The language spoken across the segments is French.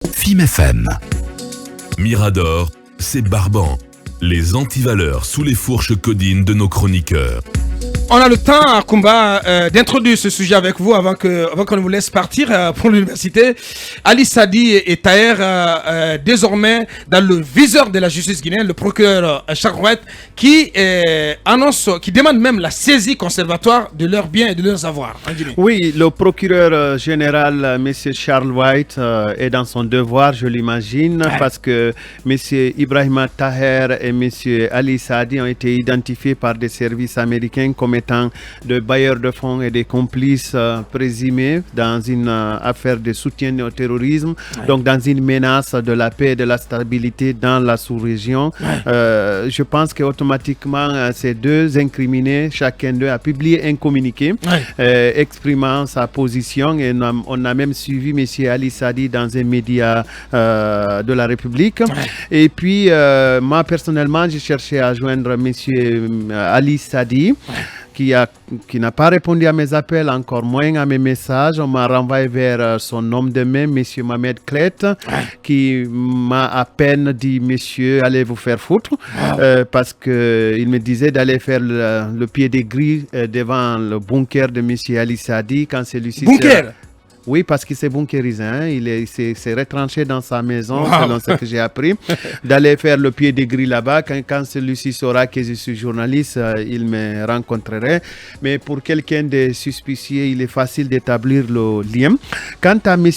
FIM FM. Mirador, c'est Barban. Les antivaleurs sous les fourches codines de nos chroniqueurs. On a le temps, Akoumba, d'introduire ce sujet avec vous avant qu'on vous laisse partir pour l'université. Ali Sadi et Taher, désormais dans le viseur de la justice guinéenne, le procureur Charles White, qui demande même la saisie conservatoire de leurs biens et de leurs avoirs en Guinée. Oui, le procureur général, M. Charles White, est dans son devoir, je l'imagine, parce que M. Ibrahima Taher et M. Ali Sadi ont été identifiés par des services américains comme étant de bailleurs de fonds et des complices présumés dans une affaire de soutien au terrorisme, donc dans une menace de la paix et de la stabilité dans la sous-région. Je pense qu'automatiquement, ces deux incriminés, chacun d'eux a publié un communiqué exprimant sa position, et on a même suivi M. Ali Sadi dans un média de la République. Et puis, moi personnellement, j'ai cherché à joindre M. Ali Sadi, qui n'a pas répondu à mes appels, encore moins à mes messages. On m'a renvoyé vers son homme de main, M. Mohamed Klet, qui m'a à peine dit: Monsieur, allez vous faire foutre, parce qu'il me disait d'aller faire le pied des grilles devant le bunker de M. Ali Sadi quand celui-ci... Bunker? Oui, parce qu'il s'est bunkérisé, il s'est retranché dans sa maison, selon ce que j'ai appris, d'aller faire le pied des grilles là-bas. Quand celui-ci saura que je suis journaliste, il me rencontrerait. Mais pour quelqu'un de suspicieux, il est facile d'établir le lien. Quant à M.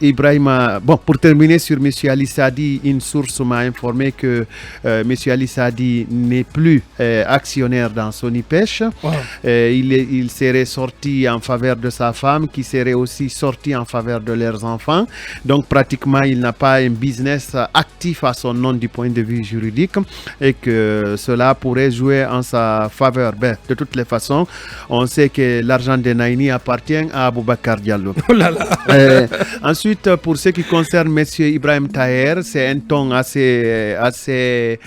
Ibrahima, pour terminer sur M. Ali Sadi, une source m'a informé que M. Ali Sadi n'est plus actionnaire dans Sonipêche. Il serait sorti en faveur de sa femme, qui serait aussi sorti en faveur de leurs enfants. Donc pratiquement, il n'a pas un business actif à son nom du point de vue juridique, et que cela pourrait jouer en sa faveur. De toutes les façons, on sait que l'argent de Naini appartient à Aboubacar Diallo. Ensuite, pour ce qui concerne M. Ibrahim Taher, c'est un ton assez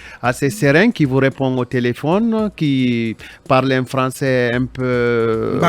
serein qui vous répond au téléphone, qui parle un français un peu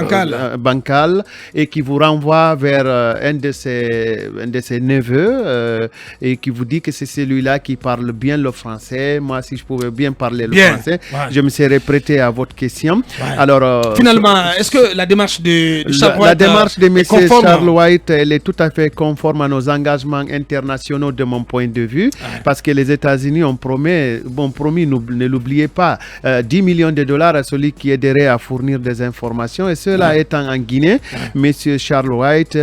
bancal, et qui vous renvoie vers un de ses neveux, et qui vous dit que c'est celui-là qui parle bien le français. Moi, si je pouvais bien parler le français, je me serais prêté à votre question. Alors, finalement, est-ce que la démarche de Charles White, la démarche de M. Charles White, elle est tout à fait conforme à nos engagements internationaux de mon point de vue, parce que les États-Unis ont promis, ne l'oubliez pas, 10 millions de dollars à celui qui aiderait à fournir des informations, et cela étant en Guinée, M. Charles White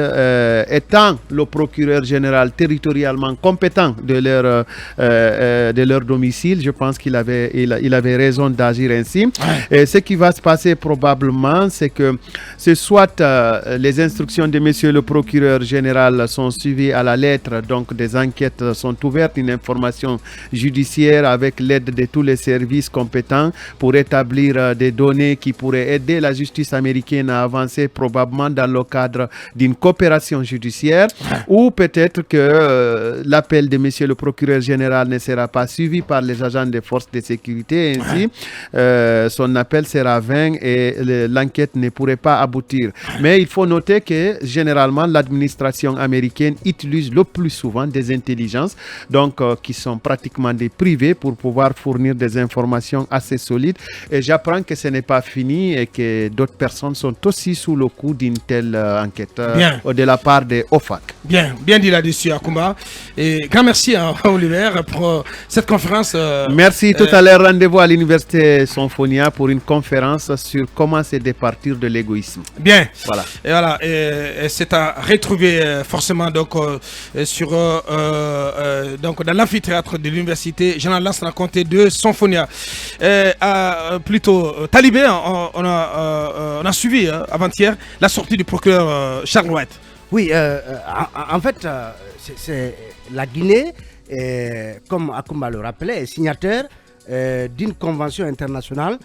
étant le procureur général territorialement compétent de leur domicile, je pense qu'il avait raison d'agir ainsi. Et ce qui va se passer probablement, c'est que soit les instructions de monsieur le procureur général sont suivies à la lettre, donc des enquêtes sont ouvertes, une information judiciaire avec l'aide de tous les services compétents pour établir des données qui pourraient aider la justice américaine à avancer, probablement dans le cadre d'une coopération judiciaire, ou peut-être que l'appel de monsieur le procureur général ne sera pas suivi par les agents des forces de sécurité, ainsi son appel sera vain et l'enquête ne pourrait pas aboutir. Mais il faut noter que généralement l'administration américaine utilise le plus souvent des intelligences, donc qui sont pratiquement des privés, pour pouvoir fournir des informations assez solides, et j'apprends que ce n'est pas fini et que d'autres personnes sont aussi sous le coup d'une telle enquête de la part des OFAC. Bien dit là-dessus, Akoumba. Et grand merci à Oliver pour cette conférence. Merci. Tout à l'heure, rendez-vous à l'université Sonfonia pour une conférence sur comment se départir de l'égoïsme. Bien. Voilà. Et voilà. Et c'est à retrouver forcément donc dans l'amphithéâtre de l'université Jean Alain Conté de Sonfonia. Plutôt Talibé, on a suivi avant-hier la sortie du procureur Charles White. Oui, en fait, c'est la Guinée, comme Akoumba le rappelait, est signataire d'une convention internationale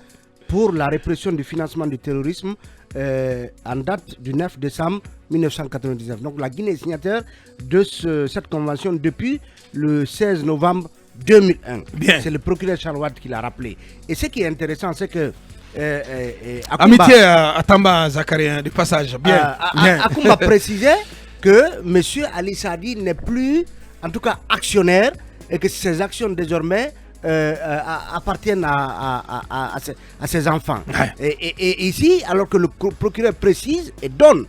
pour la répression du financement du terrorisme en date du 9 décembre 1999. Donc la Guinée est signataire de cette convention depuis le 16 novembre 2001. C'est le procureur Charles White qui l'a rappelé. Et ce qui est intéressant, c'est que amitié à Tamba Zacharia, du passage. Bien. Akoumba précisait que M. Ali Sadi n'est plus en tout cas actionnaire, et que ces actions désormais appartiennent à ses enfants. Et ici, alors que le procureur précise et donne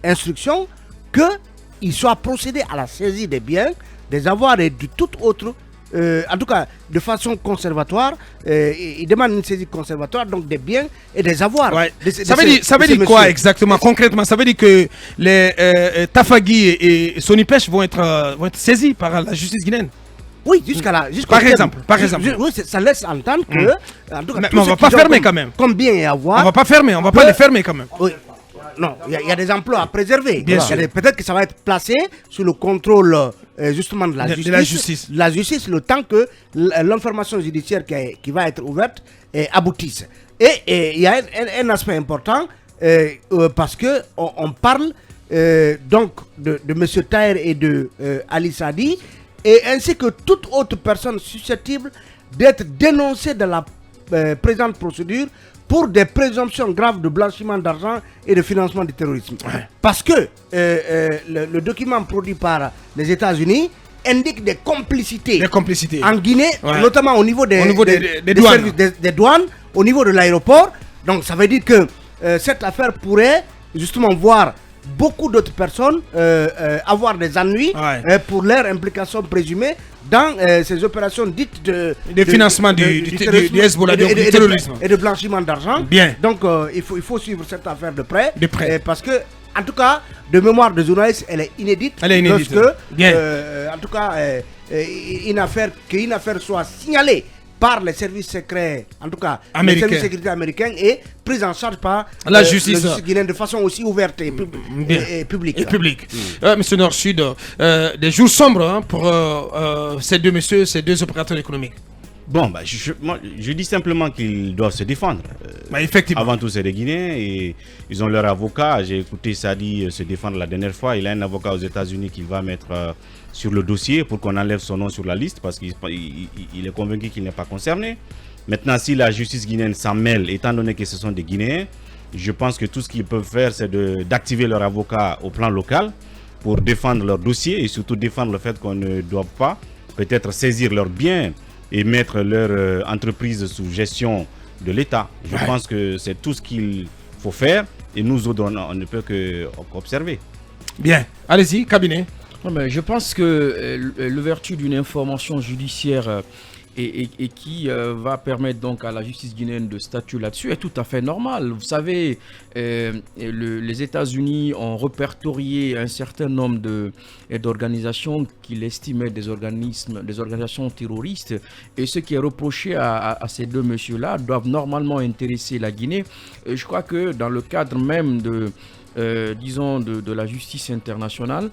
instruction qu'il soit procédé à la saisie des biens, des avoirs et de tout autre, en tout cas de façon conservatoire, il demande une saisie conservatoire, donc des biens et des avoirs. Ouais. Ça veut dire quoi exactement, concrètement? Ça veut dire que les Tafagui et Sonipech vont être saisis par la justice guinéenne? Oui, jusqu'à là. Par exemple. Oui, ça laisse entendre que. En tout cas, mais on ne va pas fermer quand même. Combien et avoir. On ne va pas fermer, on ne va pas les fermer quand même. Oui. Non, il y a des emplois à préserver. Bien sûr. Peut-être que ça va être placé sous le contrôle justement de la justice. La justice, le temps que l'information judiciaire qui va être ouverte aboutisse. Et il y a un aspect important parce que on parle donc de M. Taher et de Ali Sadi, et ainsi que toute autre personne susceptible d'être dénoncée dans la présente procédure pour des présomptions graves de blanchiment d'argent et de financement du terrorisme. Ouais. Parce que le document produit par les États-Unis indique des complicités en Guinée, notamment au niveau des douanes. Des douanes, au niveau de l'aéroport. Donc ça veut dire que cette affaire pourrait justement voir beaucoup d'autres personnes avoir des ennuis pour leur implication présumée dans ces opérations dites de financement du Hezbollah, du terrorisme et de blanchiment d'argent. Bien. Donc il faut suivre cette affaire de près. Parce que, en tout cas, de mémoire de journaliste, elle est inédite. Lorsque, en tout cas, qu'une affaire soit signalée par les services secrets, en tout cas les services de sécurité américains, et prise en charge par la justice guinéenne de façon aussi ouverte et publique. Monsieur Nord-Sud, des jours sombres pour ces deux messieurs, ces deux opérateurs économiques. Bon, je dis simplement qu'ils doivent se défendre. Effectivement. Avant tout, c'est des Guinéens et ils ont leur avocat. J'ai écouté Sadi se défendre la dernière fois. Il a un avocat aux États-Unis qu'il va mettre sur le dossier pour qu'on enlève son nom sur la liste parce qu'il est convaincu qu'il n'est pas concerné. Maintenant, si la justice guinéenne s'en mêle, étant donné que ce sont des Guinéens, je pense que tout ce qu'ils peuvent faire, c'est d'activer leur avocat au plan local pour défendre leur dossier et surtout défendre le fait qu'on ne doit pas peut-être saisir leurs biens et mettre leur entreprise sous gestion de l'État. Je pense que c'est tout ce qu'il faut faire et nous autres, on ne peut qu'observer. Bien, allez-y, cabinet. Je pense que l'ouverture d'une information judiciaire et qui va permettre donc à la justice guinéenne de statuer là-dessus est tout à fait normal. Vous savez, les États-Unis ont répertorié un certain nombre d'organisations qu'ils estimaient des organisations terroristes, et ce qui est reproché à ces deux messieurs-là doivent normalement intéresser la Guinée. Je crois que dans le cadre même de la justice internationale,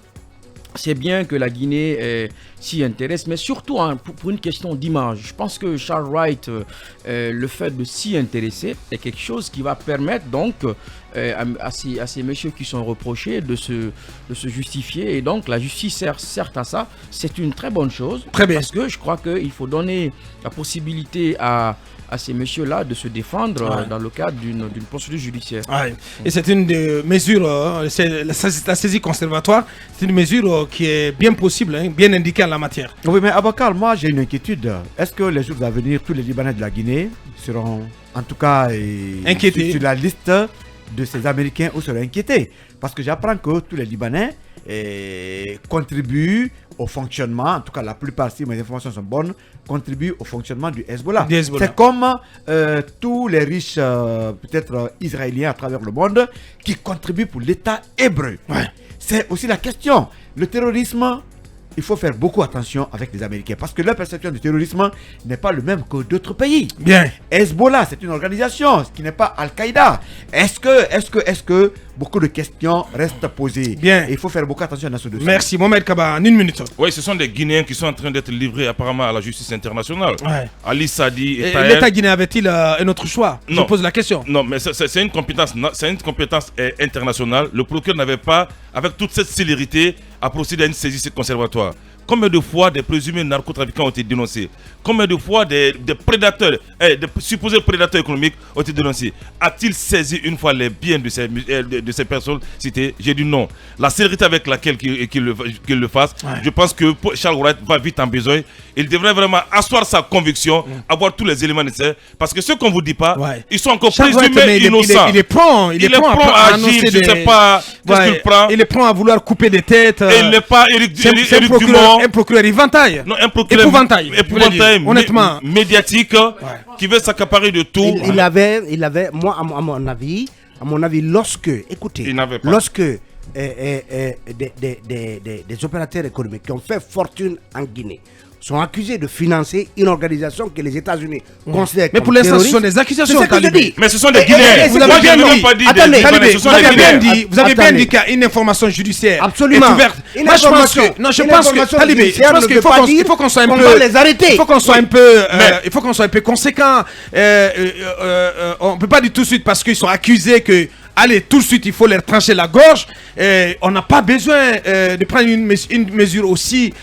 c'est bien que la Guinée s'y intéresse, mais surtout pour une question d'image. Je pense que Charles Wright, le fait de s'y intéresser est quelque chose qui va permettre donc à ces messieurs qui sont reprochés de se justifier. Et donc la justice sert certes à ça, c'est une très bonne chose. Très bien. Parce que je crois qu'il faut donner la possibilité à ces messieurs-là de se défendre dans le cadre d'une procédure judiciaire. Et c'est une des mesures, la saisie conservatoire, c'est une mesure qui est bien possible, bien indiquée en la matière. Oui, mais Abakar, moi j'ai une inquiétude. Est-ce que les jours à venir, tous les Libanais de la Guinée seront en tout cas inquiétés sur la liste de ces Américains ou seront inquiétés? Parce que j'apprends que tous les Libanais contribuent au fonctionnement, en tout cas la plupart, si mes informations sont bonnes, contribuent au fonctionnement du Hezbollah. C'est comme tous les riches, peut-être israéliens à travers le monde, qui contribuent pour l'État hébreu. C'est aussi la question. Le terrorisme, il faut faire beaucoup attention avec les Américains parce que leur perception du terrorisme n'est pas le même que d'autres pays. Bien. Hezbollah, c'est une organisation, ce qui n'est pas Al-Qaïda. Est-ce que beaucoup de questions restent posées? Bien. Et il faut faire beaucoup attention dans ce dossier. Merci, Mohamed Kaba, en une minute. Oui, ce sont des Guinéens qui sont en train d'être livrés apparemment à la justice internationale. Ali Sadi et Taher. L'État guinéen avait-il un autre choix? Je pose la question. Non, mais c'est une compétence internationale. Le procureur n'avait pas, avec toute cette célérité, à procéder à une saisie conservatoire. Combien de fois des présumés narcotrafiquants ont été dénoncés? Combien de fois des prédateurs, des supposés prédateurs économiques ont été dénoncés? A-t-il saisi une fois les biens de ces personnes citées? J'ai dit non. La célérité avec laquelle qu'il le fasse, je pense que Charles Wright va vite en besoin. Il devrait vraiment asseoir sa conviction, avoir tous les éléments nécessaires. Parce que ceux qu'on ne vous dit pas, ils sont encore présumés innocents. Il est prompt à agir, je ne sais pas qu'est-ce qu'il prend. Il est prompt à vouloir couper des têtes. Et il n'est pas Éric Dumont. Un procureur éventail. Non, un procureur épouvantail honnêtement médiatique qui veut s'accaparer de tout. Il avait, moi, à mon avis, lorsque des opérateurs économiques qui ont fait fortune en Guinée sont accusés de financer une organisation que les États-Unis considèrent comme terroriste. Mais pour l'instant, ce sont des accusations. Mais ce sont des Guinéens. Vous avez bien dit. Vous avez bien dit qu'il y a une information judiciaire. Absolument. Ouverte. Moi, je pense que il faut qu'on soit un peu. Il faut qu'on soit un peu. Il faut qu'on soit un peu conséquent. On peut pas dire tout de suite parce qu'ils sont accusés que. Allez, tout de suite, il faut leur trancher la gorge. On n'a pas besoin de prendre une mesure aussi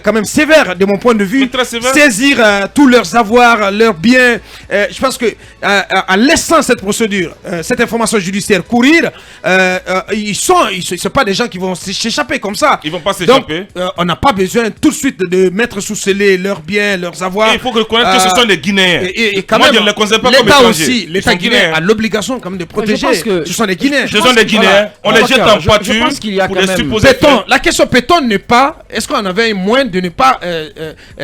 quand même sévère, de mon point de vue. Saisir tous leurs avoirs, leurs biens. Je pense que en laissant cette procédure, cette information judiciaire courir, ils sont pas des gens qui vont s'échapper comme ça. Ils vont pas s'échapper. Donc, on n'a pas besoin tout de suite de mettre sous scellé leurs biens, leurs avoirs. Et il faut reconnaître que ce sont des Guinéens. Et quand moi, même, je ne les considère pas comme l'État étrangers. aussi, l'État guinéen a l'obligation quand même de protéger. Ce sont des Guinéens. Ce sont des Guinéens. On les jette en pâture pour les supposer. La question péton n'est pas. Est-ce qu'on avait un moyen de ne pas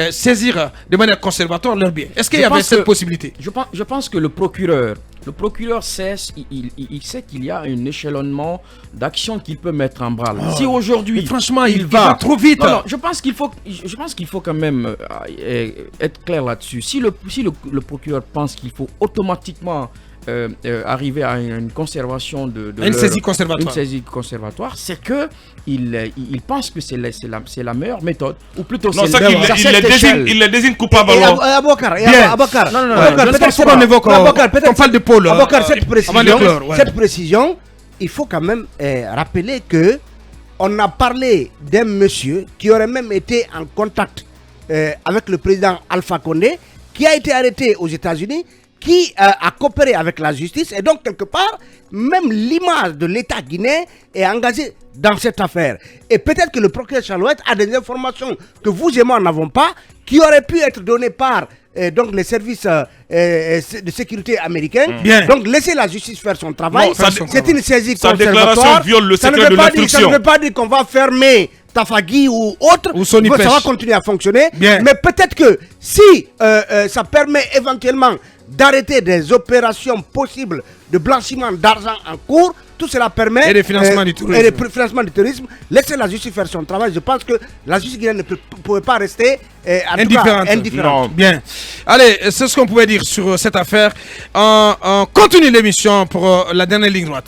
saisir de manière conservatoire leurs biens? Est-ce qu'il y avait cette possibilité? Je pense que le procureur sait, il sait qu'il y a un échelonnement d'action qu'il peut mettre en branle. Si aujourd'hui, franchement, il va trop vite. Non, je pense qu'il faut quand même être clair là-dessus. Si le procureur pense qu'il faut automatiquement arriver à une conservation une saisie conservatoire, c'est que il pense que c'est la meilleure méthode, ou plutôt non, il les désigne coupables. Abouakar, peut-être on parle de Paul. Abouakar, cette précision, il faut quand même rappeler que on a parlé d'un monsieur qui aurait même été en contact avec le président Alpha Condé, qui a été arrêté aux États-Unis, qui a coopéré avec la justice, et donc quelque part, même l'image de l'État guinéen est engagée dans cette affaire. Et peut-être que le procureur Chalouette a des informations que vous et moi n'avons pas, qui auraient pu être données par donc les services de sécurité américains. Donc laissez la justice faire son travail. C'est une saisie conservatoire. Sa déclaration viole le secret de l'instruction. Ça ne veut pas dire qu'on va fermer Tafagui ou autre, ça va continuer à fonctionner. Mais peut-être que si ça permet éventuellement d'arrêter des opérations possibles de blanchiment d'argent en cours, tout cela permet... Et de financement du terrorisme. Laissez la justice faire son travail. Je pense que la justice guinéenne ne pouvait pas rester indifférente. Bien. Allez, c'est ce qu'on pouvait dire sur cette affaire. On continue l'émission pour la dernière ligne droite.